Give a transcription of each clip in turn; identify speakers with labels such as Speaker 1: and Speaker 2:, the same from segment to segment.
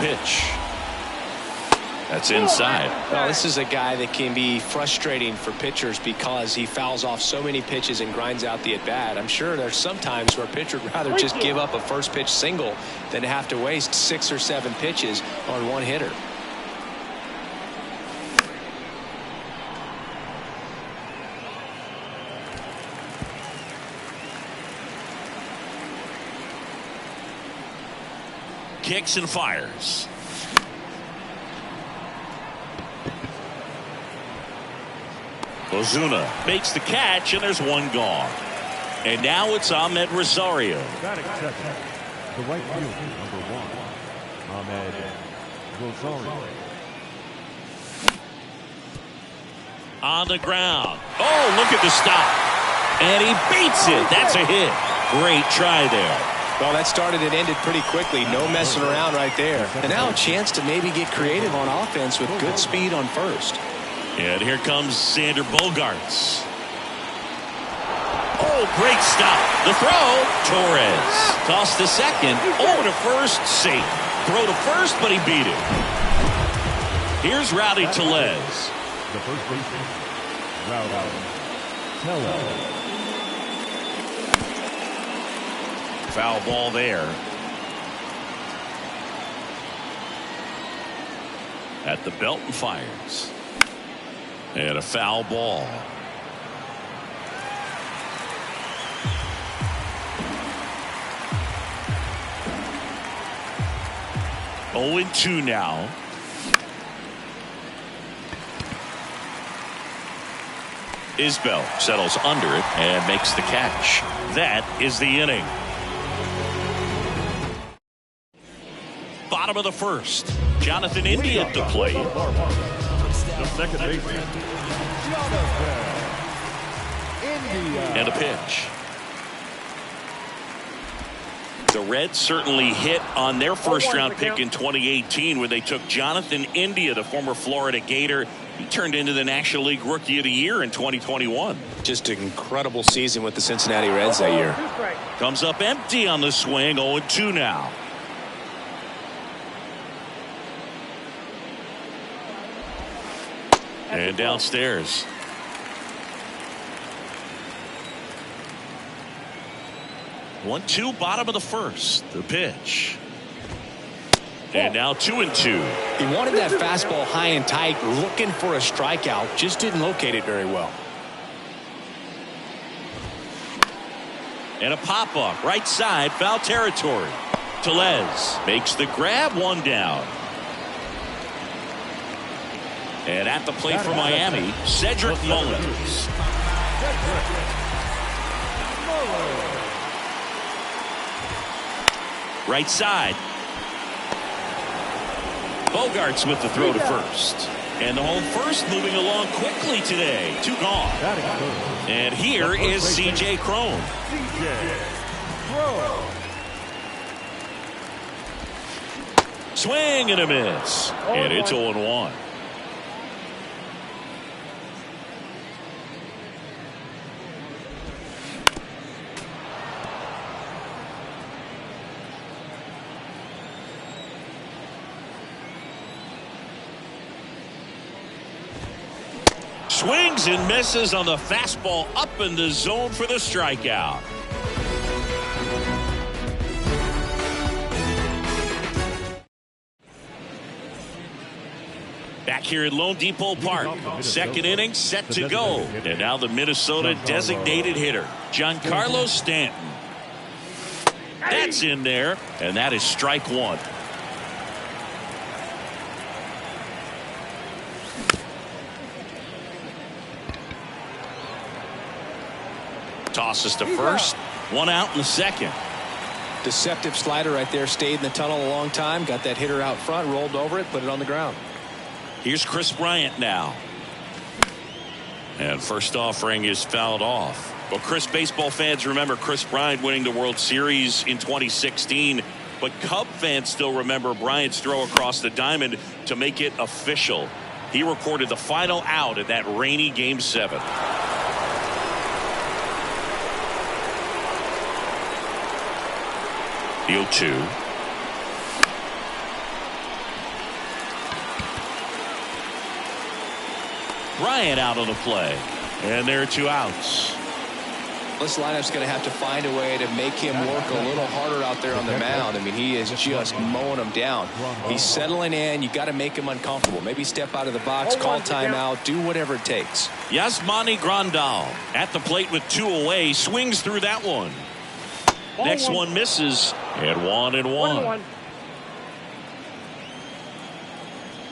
Speaker 1: pitch. That's inside.
Speaker 2: Well, this is a guy that can be frustrating for pitchers because he fouls off so many pitches and grinds out the at-bat. I'm sure there's some times where a pitcher would rather just give up a first pitch single than have to waste 6 or 7 pitches on one hitter.
Speaker 1: Kicks and fires. Ozuna makes the catch, and there's one gone. And now it's Ahmed Rosario.
Speaker 3: Batting second, the right fielder, number 1, Ahmed Rosario.
Speaker 1: On the ground. Oh, look at the stop. And he beats it. That's a hit. Great try there.
Speaker 2: Well, that started and ended pretty quickly. No messing around right there. And now a chance to maybe get creative on offense with good speed on first.
Speaker 1: And here comes Sander Bogaerts. Oh, great stop. The throw. Torres. Toss to second. Over to first. Safe. Throw to first, but he beat it. Here's Rowdy Tellez.
Speaker 3: The first baseman, Rowdy Tellez.
Speaker 1: Foul ball there. At the belt and fires. And a foul ball. Oh, 0-2 now. Isbell settles under it and makes the catch. That is the inning. Bottom of the first. Jonathan India at the plate.
Speaker 3: The second baseman, Jonathan India.
Speaker 1: And a pitch. The Reds certainly hit on their first-round pick in 2018 when they took Jonathan India, the former Florida Gator. He turned into the National League Rookie of the Year in 2021.
Speaker 2: Just an incredible season with the Cincinnati Reds that year.
Speaker 1: Comes up empty on the swing. 0-2 now. And downstairs. One, two, bottom of the first. The pitch. And now 2-2.
Speaker 2: He wanted that fastball high and tight, looking for a strikeout. Just didn't locate it very well.
Speaker 1: And a pop-up. Right side. Foul territory. Tellez makes the grab. One down. And at the plate for Miami, Cedric Mullins. Right side. Bogaerts with the throw to first. And the home first moving along quickly today. 2 gone. And here is C.J. Cron. Swing and a miss. And it's 0-1. Swings and misses on the fastball up in the zone for the strikeout. Back here at Lone Depot Park, second inning set to go. And now the Minnesota designated hitter, Giancarlo Stanton. That's in there, and that is strike 1. Tosses to first. 1 out in the second.
Speaker 2: Deceptive slider right there. Stayed in the tunnel a long time. Got that hitter out front. Rolled over it. Put it on the ground.
Speaker 1: Here's Chris Bryant now. And first offering is fouled off. Well, Chris, baseball fans remember Chris Bryant winning the World Series in 2016. But Cub fans still remember Bryant's throw across the diamond to make it official. He recorded the final out in that rainy Game 7. The 0-2. Bryant out of the play. And there are 2 outs.
Speaker 2: This lineup's going to have to find a way to make him work a little harder out there on the mound. I mean, he is just mowing them down. He's settling in. You got to make him uncomfortable. Maybe step out of the box, call timeout, do whatever it takes.
Speaker 1: Yasmani Grandal at the plate with 2 away, swings through that one. Next one misses, and 1-1.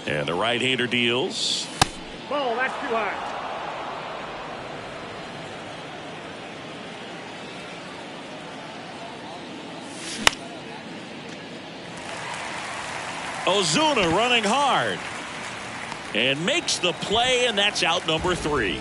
Speaker 1: And the right-hander deals.
Speaker 4: Ball, that's too high.
Speaker 1: Ozuna running hard and makes the play, and that's out number 3.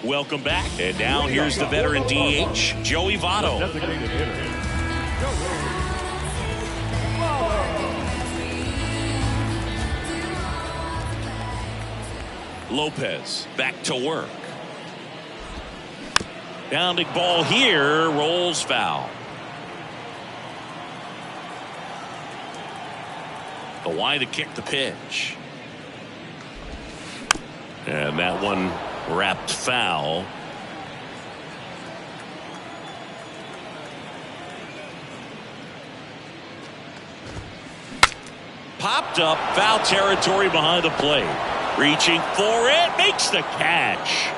Speaker 1: Welcome back, and now here's the veteran DH, Joey Votto.
Speaker 3: Designated hitter.
Speaker 1: Lopez back to work. Pounding ball here, rolls foul. Kawhi to kick the pitch. And that one wrapped foul. Popped up, foul territory behind the plate. Reaching for it, makes the catch.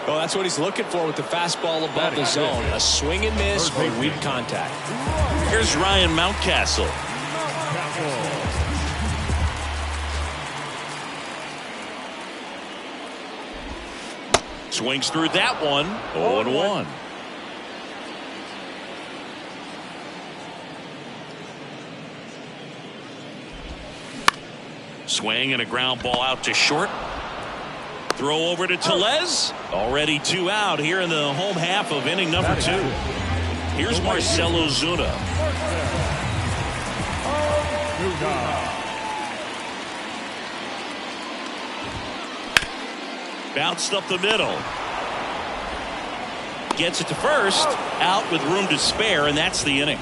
Speaker 2: Well, that's what he's looking for with the fastball above the zone. A swing and miss or weak contact.
Speaker 1: Here's Ryan Mountcastle. Swings through that one. 0-1. Swing and a ground ball out to short. Throw over to Tellez. Already 2 out here in the home half of inning number 2. Here's Marcell Ozuna. Bounced up the middle. Gets it to first. Out with room to spare, and that's the inning.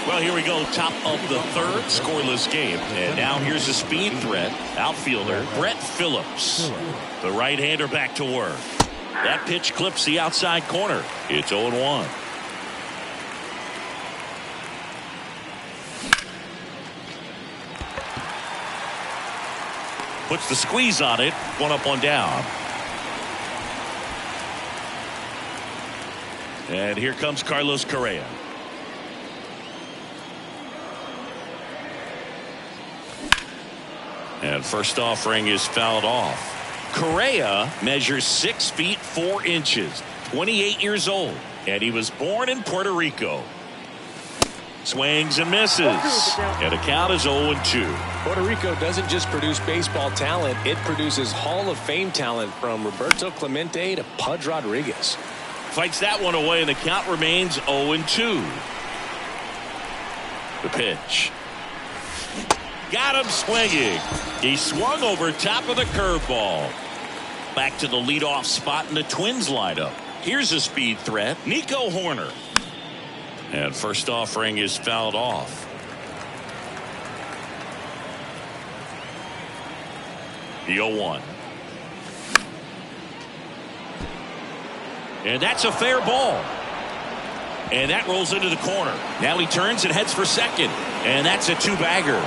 Speaker 1: Well, here we go, top of the 3rd, scoreless game. And now here's a speed threat, outfielder Brett Phillips. The right-hander back to work. That pitch clips the outside corner. It's 0-1. Puts the squeeze on it. 1 up, 1 down. And here comes Carlos Correa. And first offering is fouled off. Correa measures 6 feet 4 inches, 28 years old, and he was born in Puerto Rico. Swings and misses, and the count is 0-2.
Speaker 2: Puerto Rico doesn't just produce baseball talent, it produces Hall of Fame talent from Roberto Clemente to Pudge Rodriguez.
Speaker 1: Fights that one away, and the count remains 0-2. The pitch. Got him swinging. He swung over top of the curveball. Back to the leadoff spot in the Twins lineup. Here's a speed threat, Nico Horner. And first offering is fouled off. The 0-1. And that's a fair ball. And that rolls into the corner. Now he turns and heads for second. And that's a 2-bagger.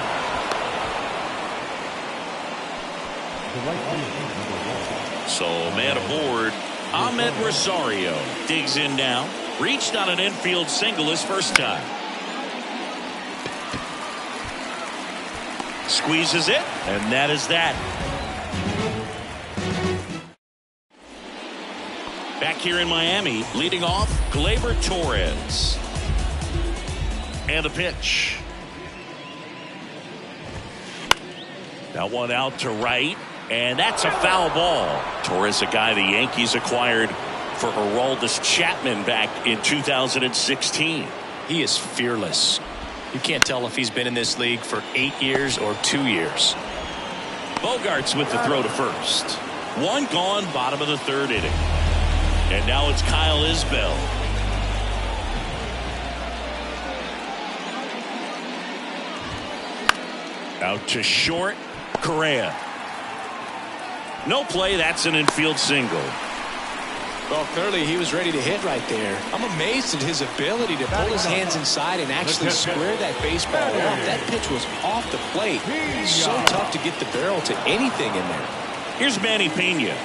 Speaker 1: So man aboard, Ahmed Rosario digs in now. Reached on an infield single his first time. Squeezes it, and that is that. Back here in Miami, leading off, Gleyber Torres. And the pitch. That one out to right, and that's a foul ball. Torres, a guy the Yankees acquired for Aroldis Chapman back in 2016.
Speaker 2: He is fearless. You can't tell if he's been in this league for 8 years or 2 years.
Speaker 1: Bogarts with the throw to first. One gone, bottom of the third inning. And now it's Kyle Isbell. Out to short, Correa. No play, that's an infield single.
Speaker 2: Well, clearly he was ready to hit right there. I'm amazed at his ability to pull his hands inside and actually square that baseball off. That pitch was off the plate. So tough to get the barrel to anything in there.
Speaker 1: Here's Manny Pena.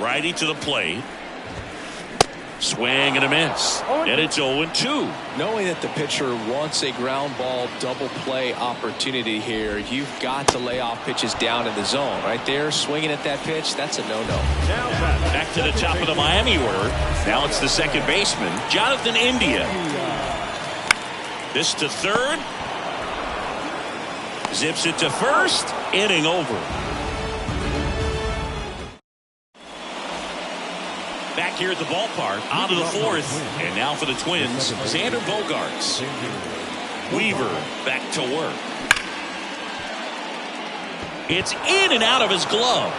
Speaker 1: Righty to the plate. Swing and a miss. And it's 0-2.
Speaker 2: Knowing that the pitcher wants a ground ball double play opportunity here, you've got to lay off pitches down in the zone. Right there, swinging at that pitch, that's a no-no.
Speaker 1: Back to the top of the Miami order. Now it's the second baseman, Jonathan India. This to third. Zips it to first. Inning over. Back here at the ballpark, on to the fourth. And now for the Twins, Xander Bogaerts. Weaver back to work. It's in and out of his glove.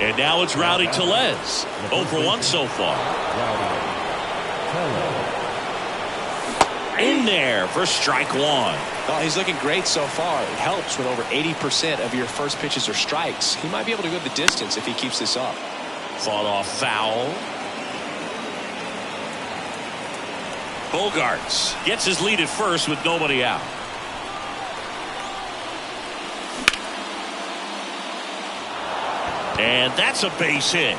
Speaker 1: And now it's Rowdy Tellez. 0 for 1 so far. In there for strike one.
Speaker 2: Oh, he's looking great so far. It helps when over 80% of your first pitches are strikes. He might be able to go the distance if he keeps this up.
Speaker 1: Fought off foul. Bogaerts gets his lead at first with nobody out. And that's a base hit.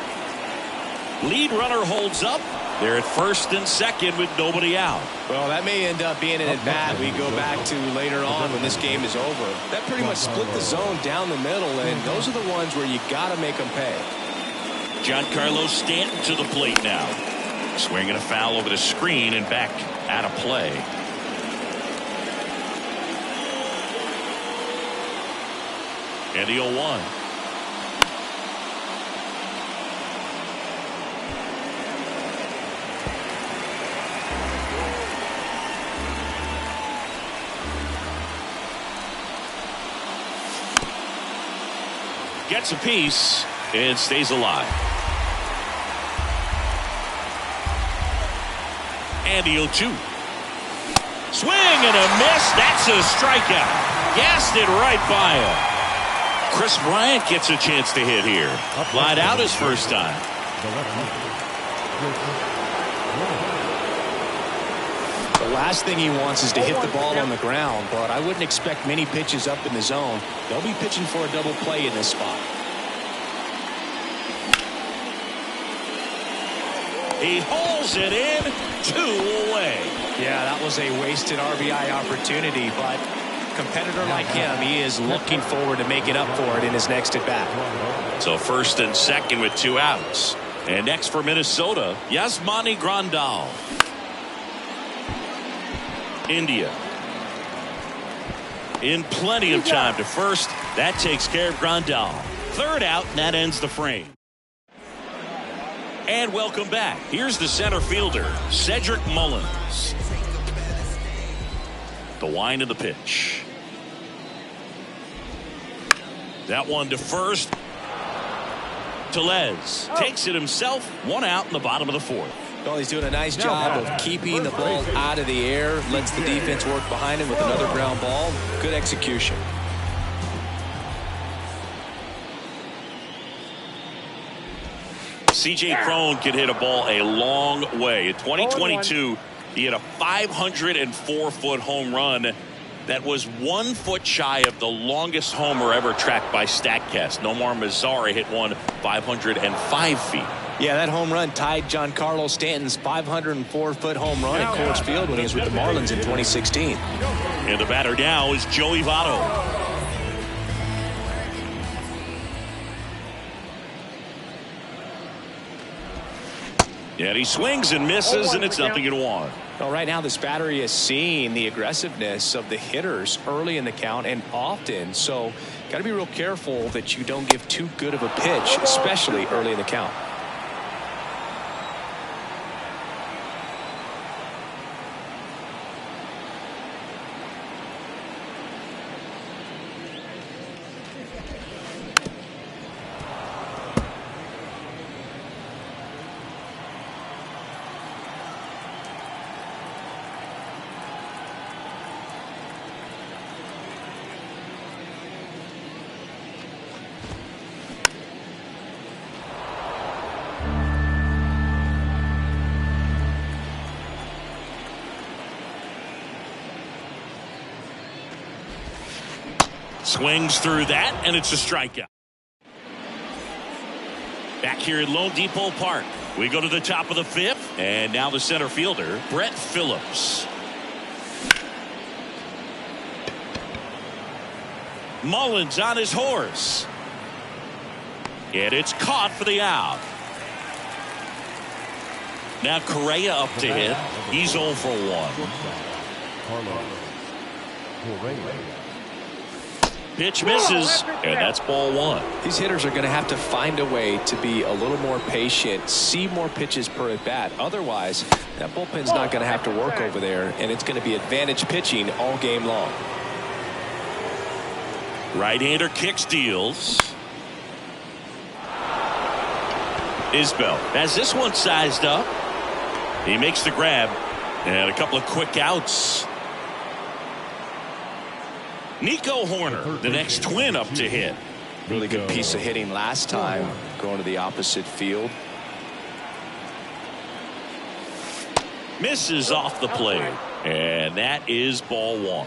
Speaker 1: Lead runner holds up. They're at first and second with nobody out.
Speaker 2: Well, that may end up being an at-bat we go back to later on when this game is over. That pretty much split the zone down the middle, and those are the ones where you got to make them pay.
Speaker 1: Giancarlo Stanton to the plate now. Swinging a foul over the screen and back out of play. And the 0-1. Gets a piece and stays alive. And the 0-2. Swing and a miss. That's a strikeout. Gassed it right by him. Chris Bryant gets a chance to hit here. Lied out his first time.
Speaker 2: The last thing he wants is to hit the ball on the ground, but I wouldn't expect many pitches up in the zone. They'll be pitching for a double play in this spot.
Speaker 1: He holds it in, 2 away.
Speaker 2: Yeah, that was a wasted RBI opportunity, but a competitor like him, he is looking forward to making up for it in his next at-bat.
Speaker 1: So first and second with 2 outs. And next for Minnesota, Yasmani Grandal. India in plenty of time to first. That takes care of Grandal. Third out, and that ends the frame. And welcome back. Here's the center fielder, Cedric Mullins. The wind of the pitch. That one to first. Tellez takes it himself. 1 out in the bottom of the fourth.
Speaker 2: Well, he's doing a nice job of keeping the ball out of the air. Lets the defense work behind him with another ground ball. Good execution.
Speaker 1: C.J. Cron can hit a ball a long way. In 2022, he hit a 504-foot home run that was 1 foot shy of the longest homer ever tracked by StatCast. Nomar Mazara hit one 505 feet.
Speaker 2: Yeah, that home run tied Giancarlo Stanton's 504-foot home run at Coors Field when he was with the Marlins in 2016.
Speaker 1: And the batter now is Joey Votto. And he swings and misses, and it's 0-1.
Speaker 2: Well, right now this battery is seeing the aggressiveness of the hitters early in the count and often. So got to be real careful that you don't give too good of a pitch, especially early in the count.
Speaker 1: Swings through that, and it's a strikeout. Back here at Lone Depot Park, we go to the top of the fifth, and now the center fielder, Brett Phillips. Mullins on his horse. And it's caught for the out. Now Correa up to hit. He's 0 for 1. Pitch misses, and that's ball 1.
Speaker 2: These hitters are going to have to find a way to be a little more patient, see more pitches per at bat. Otherwise, that bullpen's not going to have to work over there, and it's going to be advantage pitching all game long.
Speaker 1: Right-hander kicks, deals. Isbell has this one sized up. He makes the grab, and a couple of quick outs. Nico Horner, the next Twin, up to hit.
Speaker 2: Really good piece of hitting last time, going to the opposite field.
Speaker 1: Misses off the plate, and that is ball 1.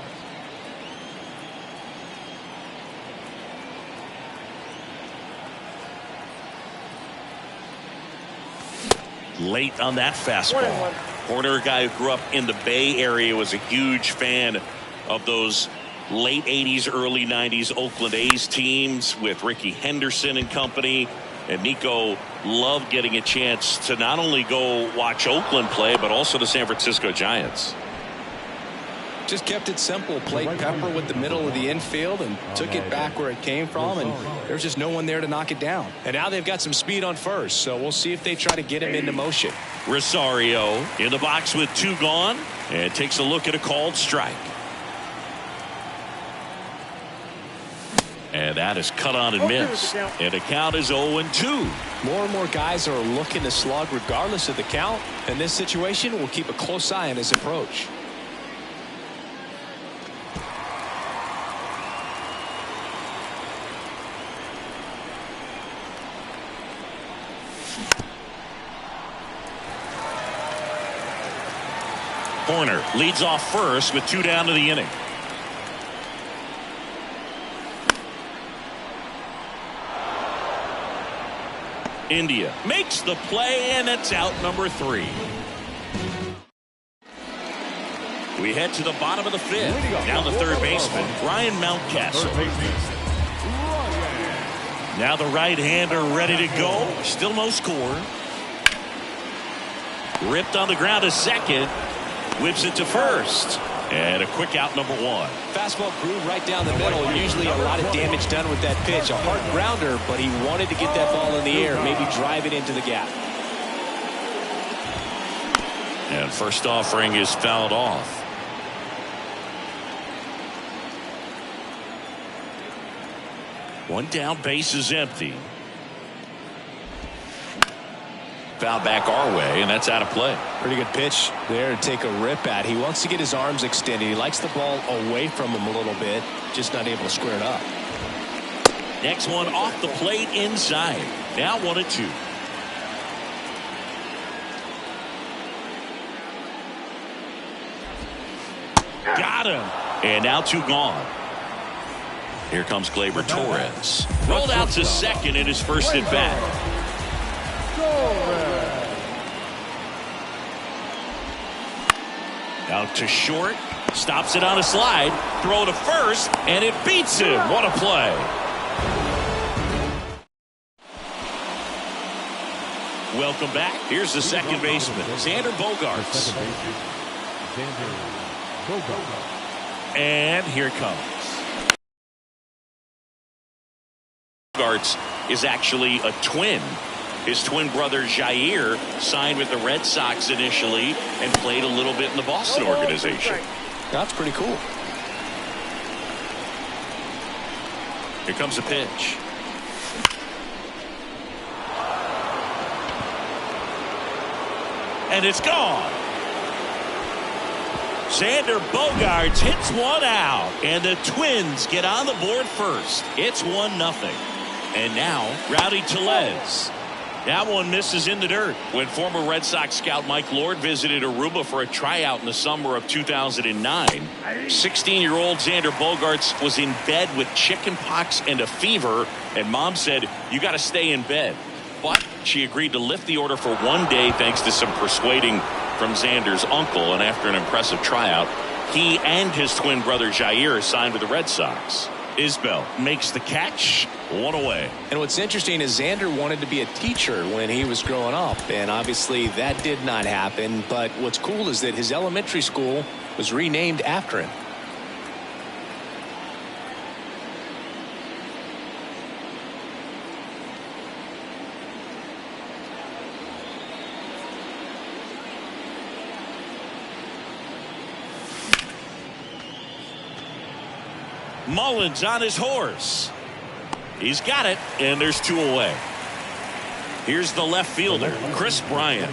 Speaker 1: Late on that fastball. Horner, a guy who grew up in the Bay Area, was a huge fan of those late 80s, early 90s Oakland A's teams with Rickey Henderson and company. And Nico loved getting a chance to not only go watch Oakland play, but also the San Francisco Giants.
Speaker 2: Just kept it simple. Played pepper with the middle of the infield and took it back where it came from, and there's just no one there to knock it down. And now they've got some speed on first, so we'll see if they try to get him into motion.
Speaker 1: Rosario in the box with 2 gone, and takes a look at a called strike. And that is cut on and missed. And the count is 0-2.
Speaker 2: More and more guys are looking to slug regardless of the count. In this situation, we'll keep a close eye on his approach.
Speaker 1: Horner leads off first with 2 down to the inning. India makes the play, and it's out number 3. We head to the bottom of the 5th. Now the third baseman, Brian Mountcastle. Now the right-hander ready to go. Still no score. Ripped on the ground to second. Whips it to first. And a quick out, number 1.
Speaker 2: Fastball grew right down the middle. Usually a lot of damage done with that pitch. A hard grounder, but he wanted to get that ball in the air, maybe drive it into the gap.
Speaker 1: And first offering is fouled off. One down, base is empty. Foul back our way, and that's out of play.
Speaker 2: Pretty good pitch there to take a rip at. He wants to get his arms extended. He likes the ball away from him a little bit, just not able to square it up.
Speaker 1: Next one off the plate inside. Now 1-2. Got him. And now 2 gone. Here comes Gleyber Torres. Rolled out to second in his first at bat. Out to short, stops it on a slide, throw to first, and it beats him. What a play. Welcome back. Here's the second baseman, Xander Bogaerts. And here it comes. Bogaerts is actually a twin. His twin brother Jair signed with the Red Sox initially and played a little bit in the Boston organization.
Speaker 2: That's pretty cool.
Speaker 1: Here comes a pitch. And it's gone. Xander Bogaerts hits one out, and the Twins get on the board first. It's 1-0. And now Rowdy Tellez. That one misses in the dirt. When former Red Sox scout Mike Lord visited Aruba for a tryout in the summer of 2009, 16-year-old Xander Bogaerts was in bed with chicken pox and a fever, and mom said, "You got to stay in bed." But she agreed to lift the order for 1 day thanks to some persuading from Xander's uncle, and after an impressive tryout, he and his twin brother Jair signed with the Red Sox. Isbell makes the catch, one away.
Speaker 2: And what's interesting is Xander wanted to be a teacher when he was growing up, and obviously that did not happen. But what's cool is that his elementary school was renamed after him.
Speaker 1: Mullins on his horse. He's got it, and there's 2 away. Here's the left fielder, Chris Bryant.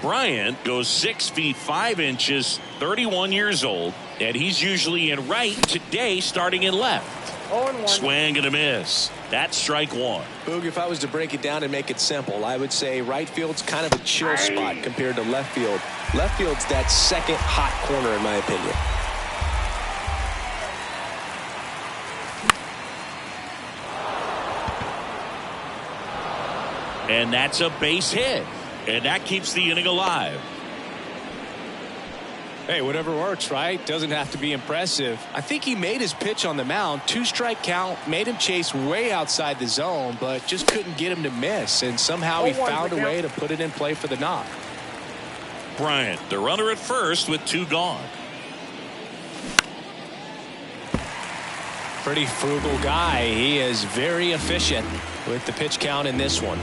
Speaker 1: Bryant goes 6 feet 5 inches, 31 years old, and he's usually in right, today starting in left. Swing and a miss. That's strike 1.
Speaker 2: Boog, if I was to break it down and make it simple, I would say right field's kind of a chill spot compared to left field. Left field's that second hot corner, in my opinion.
Speaker 1: And that's a base hit. And that keeps the inning alive.
Speaker 2: Hey, whatever works, right? Doesn't have to be impressive. I think he made his pitch on the mound. 2-strike count, made him chase way outside the zone, but just couldn't get him to miss. And somehow he found a way to put it in play for the knock.
Speaker 1: Bryant, the runner at first with 2 gone.
Speaker 2: Pretty frugal guy. He is very efficient with the pitch count in this one.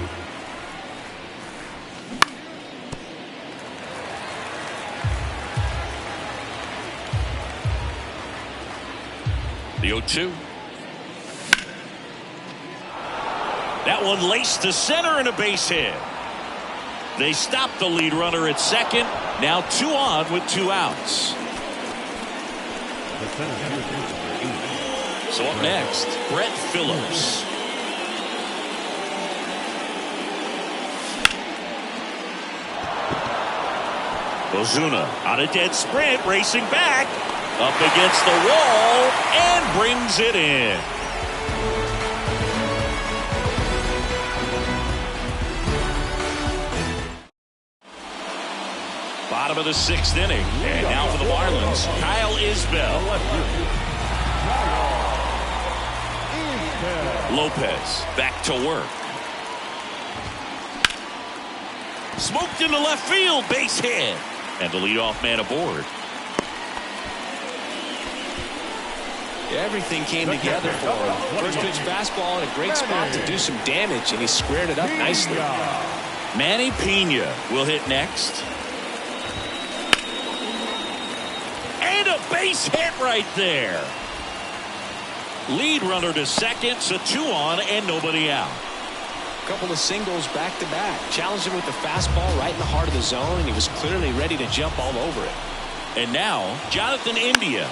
Speaker 1: The 0-2. That one laced to center and a base hit. They stop the lead runner at second. Now 2 on with 2 outs. So up next, Brett Phillips. Ozuna on a dead sprint, racing back. Up against the wall and brings it in. Bottom of the 6th inning. And now for the Marlins, Kyle Isbell. Lopez back to work. Smoked into left field, base hit. And the leadoff man aboard.
Speaker 2: Everything came together for him. First pitch fastball in a great spot to do some damage, and he squared it up nicely.
Speaker 1: Manny Pena will hit next. And a base hit right there. Lead runner to second, so 2 on and nobody out.
Speaker 2: A couple of singles back to back. Challenged him with the fastball right in the heart of the zone, and he was clearly ready to jump all over it.
Speaker 1: And now Jonathan India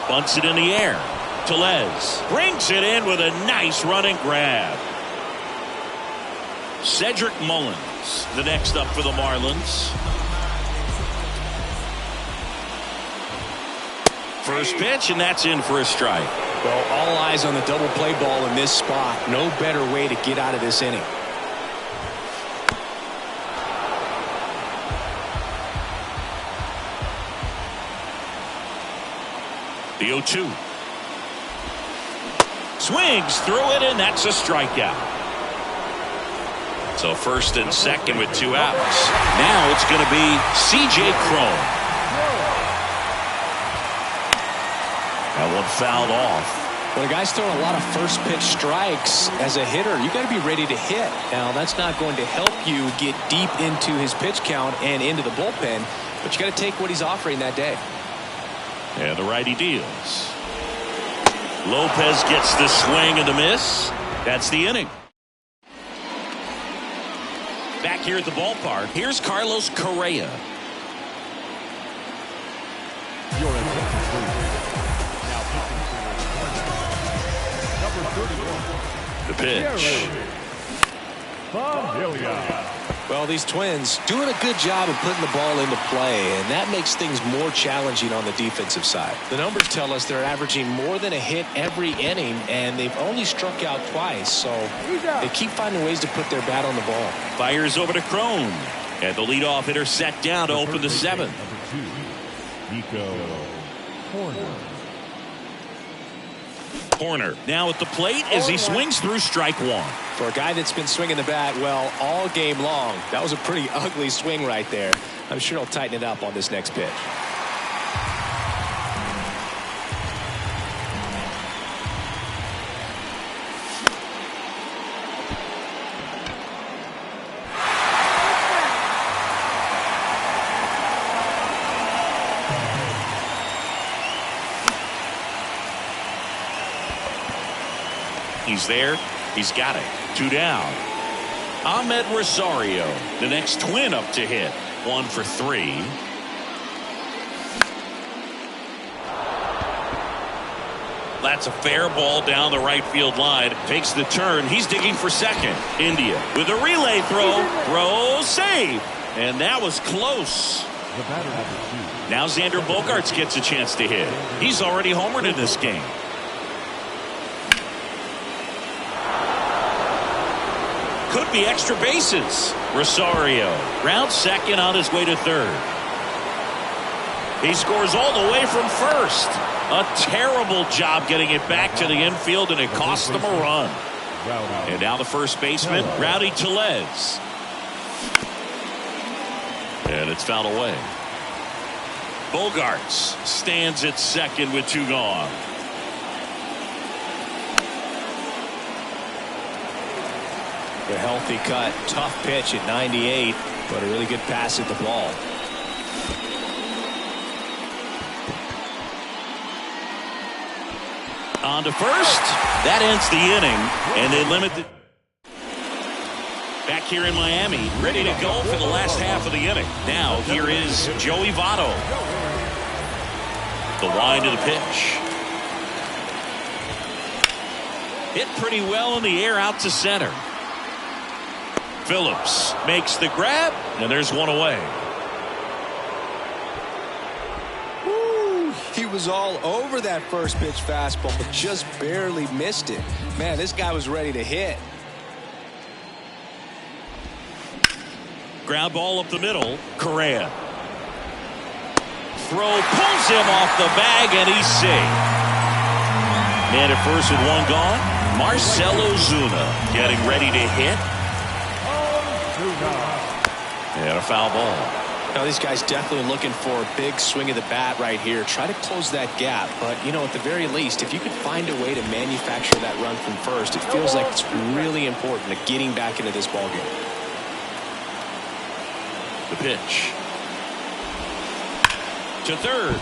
Speaker 1: bunts it in the air. Tellez brings it in with a nice running grab. Cedric Mullins, the next up for the Marlins. First pitch, and that's in for a strike.
Speaker 2: Well, all eyes on the double play ball in this spot. No better way to get out of this inning.
Speaker 1: The 0-2. Swings through it, and that's a strikeout. So first and second with 2 outs. Now it's going to be C.J. Cron. That one fouled off.
Speaker 2: When a guy's throwing a lot of first pitch strikes as a hitter, you got to be ready to hit. Now, that's not going to help you get deep into his pitch count and into the bullpen, but you got to take what he's offering that day.
Speaker 1: And the righty deals. Lopez gets the swing and the miss. That's the inning. Back here at the ballpark, here's Carlos Correa. The pitch.
Speaker 2: Well, these Twins doing a good job of putting the ball into play, and that makes things more challenging on the defensive side. The numbers tell us they're averaging more than a hit every inning, and they've only struck out twice, so they keep finding ways to put their bat on the ball.
Speaker 1: Fires over to Crone, and the leadoff hitter set down to open the seventh. Corner now at the plate as he swings through strike one.
Speaker 2: For a guy that's been swinging the bat well all game long, that was a pretty ugly swing right there. I'm sure he'll tighten it up on this next pitch.
Speaker 1: He's there. He's got it. 2 down. Ahmed Rosario, the next Twin up to hit. 1 for 3. That's a fair ball down the right field line. Takes the turn. He's digging for second. India with a relay throw. Throw save. And that was close. Now Xander Bogaerts gets a chance to hit. He's already homered in this game. Could be extra bases. Rosario rounds second on his way to third. He scores all the way from first. A terrible job getting it back to the infield, and it cost them a run. And now the first baseman, Rowdy Tellez. And it's fouled away. Bogaerts stands at second with 2 gone.
Speaker 2: A healthy cut, tough pitch at 98, but a really good pass at the ball.
Speaker 1: On to first. That ends the inning, and they limit the. Back here in Miami, ready to go for the last half of the inning. Now here is Joey Votto. The wind of the pitch. Hit pretty well in the air out to center. Phillips makes the grab, and there's one away.
Speaker 2: Woo, he was all over that first pitch fastball, but just barely missed it. Man, this guy was ready to hit.
Speaker 1: Ground ball up the middle. Correa. Throw pulls him off the bag, and he's safe. Man at first with 1 gone. Marcell Ozuna getting ready to hit. And a foul ball.
Speaker 2: Now these guys definitely looking for a big swing of the bat right here. Try to close that gap. But, you know, at the very least, if you could find a way to manufacture that run from first, it feels like it's really important to getting back into this ballgame.
Speaker 1: The pitch. To third.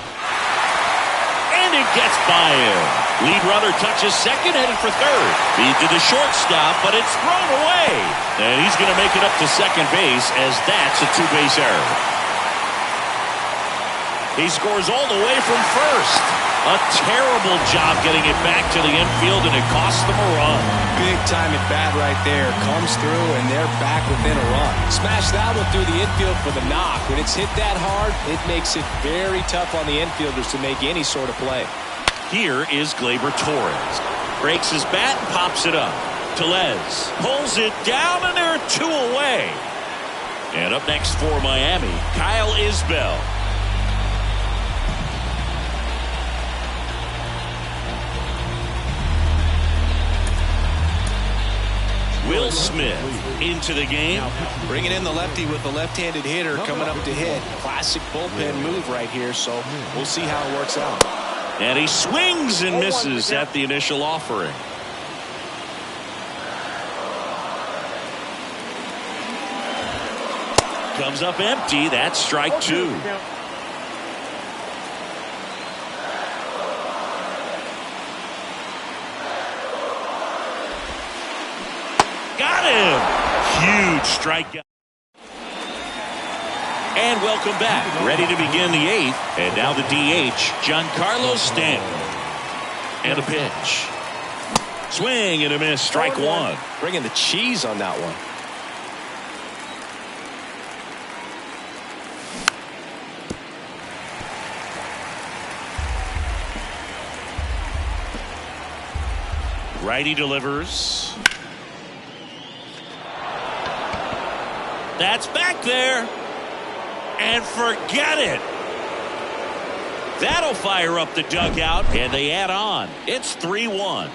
Speaker 1: And it gets by him. Lead runner touches second, headed for third. Feed to the shortstop, but it's thrown away. And he's going to make it up to second base, as that's a 2-base error. He scores all the way from first. A terrible job getting it back to the infield, and it costs them a run.
Speaker 2: Big time at bat right there. Comes through, and they're back within a run. Smash that one through the infield for the knock. When it's hit that hard, it makes it very tough on the infielders to make any sort of play.
Speaker 1: Here is Gleyber Torres. Breaks his bat and pops it up. Tellez pulls it down, and there are 2 away. And up next for Miami, Kyle Isbell. Will Smith into the game.
Speaker 2: Bringing in the lefty with the left-handed hitter coming up to hit. Classic bullpen move right here, so we'll see how it works out.
Speaker 1: And he swings and misses at the initial offering. Comes up empty. That's strike 2. Got him. Huge strikeout. And welcome back. Ready to begin the 8th. And now the DH, Giancarlo Stanton. And a pitch. Swing and a miss. Strike one.
Speaker 2: Bringing the cheese on that one.
Speaker 1: Righty delivers. That's back there. And forget it. That'll fire up the dugout, and they add on. It's 3-1.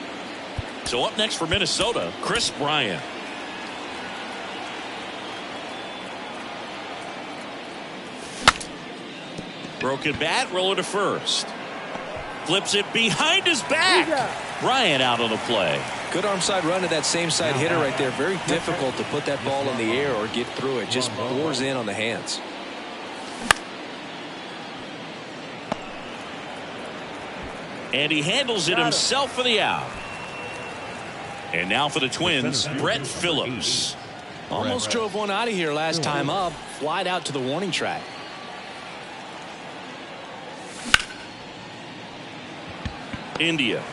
Speaker 1: So up next for Minnesota, Chris Bryant. Broken bat, roller to first. Flips it behind his back. Bryant out on the play.
Speaker 2: Good arm side run to that same side hitter right there. Very difficult to put that ball in the air or get through it. Just pours in on the hands.
Speaker 1: And he handles it himself for the out. And now for the Twins, Brett Phillips.
Speaker 2: Almost drove one out of here last time up. Flied out to the warning track.
Speaker 1: India.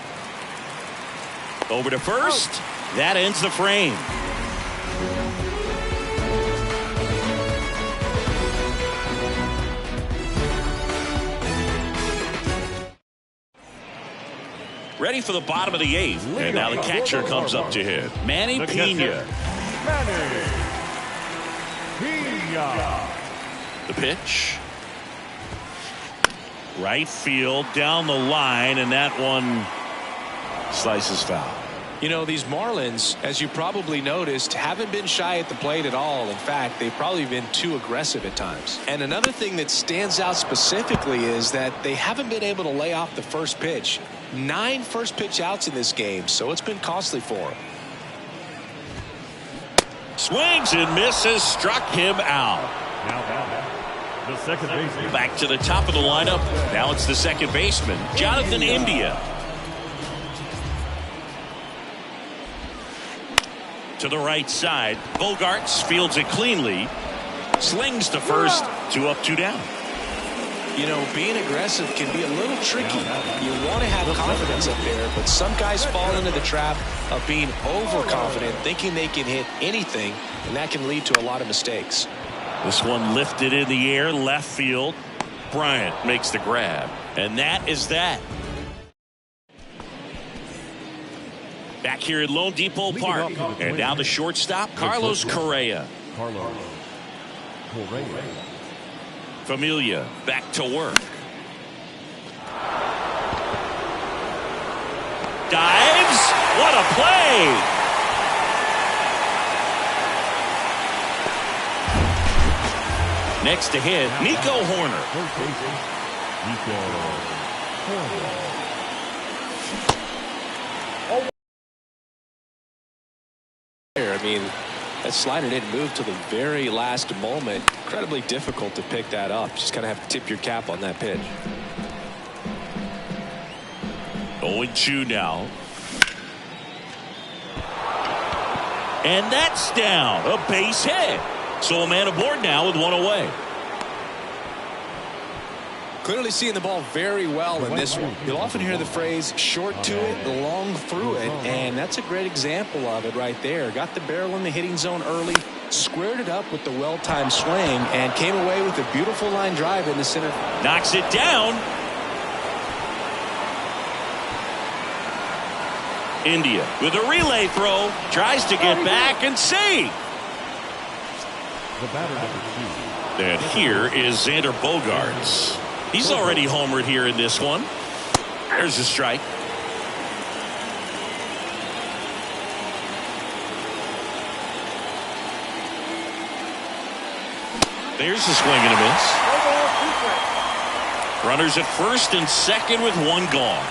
Speaker 1: Over to first. That ends the frame. Ready for the bottom of the eighth. And now the catcher comes up to hit. Manny Pena. The pitch. Right field down the line, and that one slices foul.
Speaker 2: You know, these Marlins, as you probably noticed, haven't been shy at the plate at all. In fact, they've probably been too aggressive at times. And another thing that stands out specifically is that they haven't been able to lay off the first pitch. 9 first pitch outs in this game, so it's been costly for them.
Speaker 1: Swings and misses, struck him out.
Speaker 3: The second baseman.
Speaker 1: Back to the top of the lineup. Now it's the second baseman, Jonathan India. To the right side, Bogarts fields it cleanly. Slings to first. 2 up, 2 down.
Speaker 2: You know, being aggressive can be a little tricky. You want to have confidence up there, but some guys fall into the trap of being overconfident, thinking they can hit anything, and that can lead to a lot of mistakes.
Speaker 1: This one lifted in the air, left field. Bryant makes the grab, and that is that. Back here at Lone Depot Park, and now the shortstop, Carlos Correa. Familia back to work. Dives. What a play. Next to hit, Nico Horner.
Speaker 2: I mean, that slider didn't move till the very last moment. Incredibly difficult to pick that up. Just kind of have to tip your cap on that pitch.
Speaker 1: 0-2 now. And that's down. A base hit. So a man aboard now with one away.
Speaker 2: Clearly seeing the ball very well in this one. You'll often hear the phrase short to it, long through it, and that's a great example of it right there. Got the barrel in the hitting zone early, squared it up with the well-timed swing, and came away with a beautiful line drive in the center.
Speaker 1: Knocks it down. India with a relay throw, tries to get back and save. And here is Xander Bogaerts. He's already homered here in this one. There's a strike. There's a swing and a miss. Runners at first and second with one gone.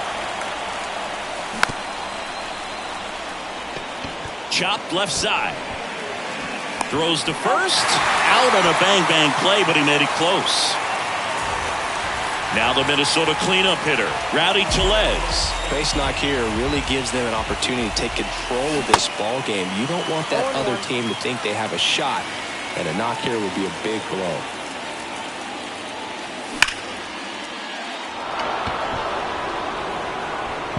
Speaker 1: Chopped left side. Throws to first. Out on a bang-bang play, but he made it close. Now the Minnesota cleanup hitter, Rowdy Tellez.
Speaker 2: Base knock here really gives them an opportunity to take control of this ball game. You don't want that other team to think they have a shot, and a knock here would be a big blow.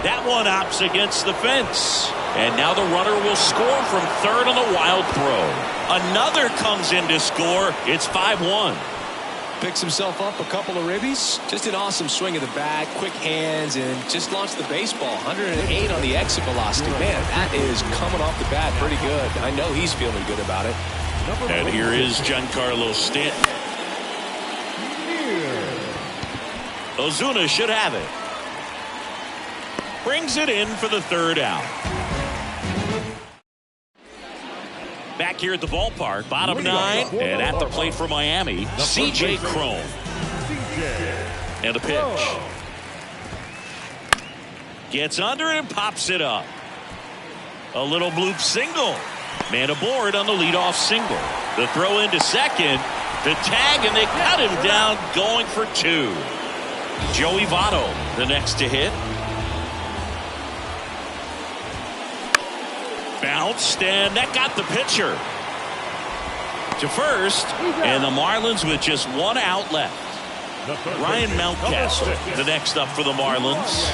Speaker 1: That one opts against the fence. And now the runner will score from third on a wild throw. Another comes in to score. It's 5-1.
Speaker 2: Picks himself up a couple of ribbies. Just an awesome swing of the bat, quick hands, and just launched the baseball. 108 on the exit velocity. Man, that is coming off the bat pretty good. I know he's feeling good about it.
Speaker 1: And here is Giancarlo Stanton. Ozuna should have it. Brings it in for the third out. Back here at the ballpark, bottom nine, and at the plate for Miami, C.J. Cron. And a pitch. Gets under it and pops it up. A little bloop single. Man aboard on the leadoff single. The throw into second. The tag, and they cut him down going for two. Joey Votto, the next to hit. Bounced, and that got the pitcher to first, and the Marlins with just one out left. Ryan Mountcastle, the next up for the Marlins.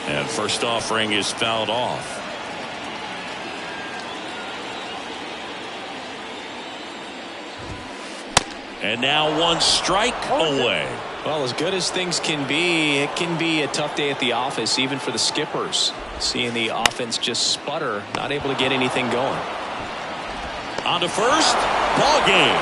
Speaker 1: And first offering is fouled off. And now one strike away.
Speaker 2: Well, as good as things can be, it can be a tough day at the office, even for the skippers. Seeing the offense just sputter, not able to get anything going.
Speaker 1: On to first, ball game.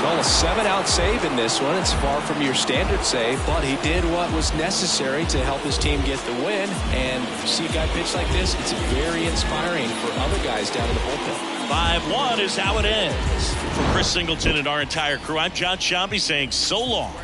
Speaker 2: Well, a 7-out save in this one. It's far from your standard save, but he did what was necessary to help his team get the win. And see a guy pitch like this, it's very inspiring for other guys down in the bullpen.
Speaker 1: 5-1 is how it ends. For Chris Singleton and our entire crew, I'm John Shambi saying so long.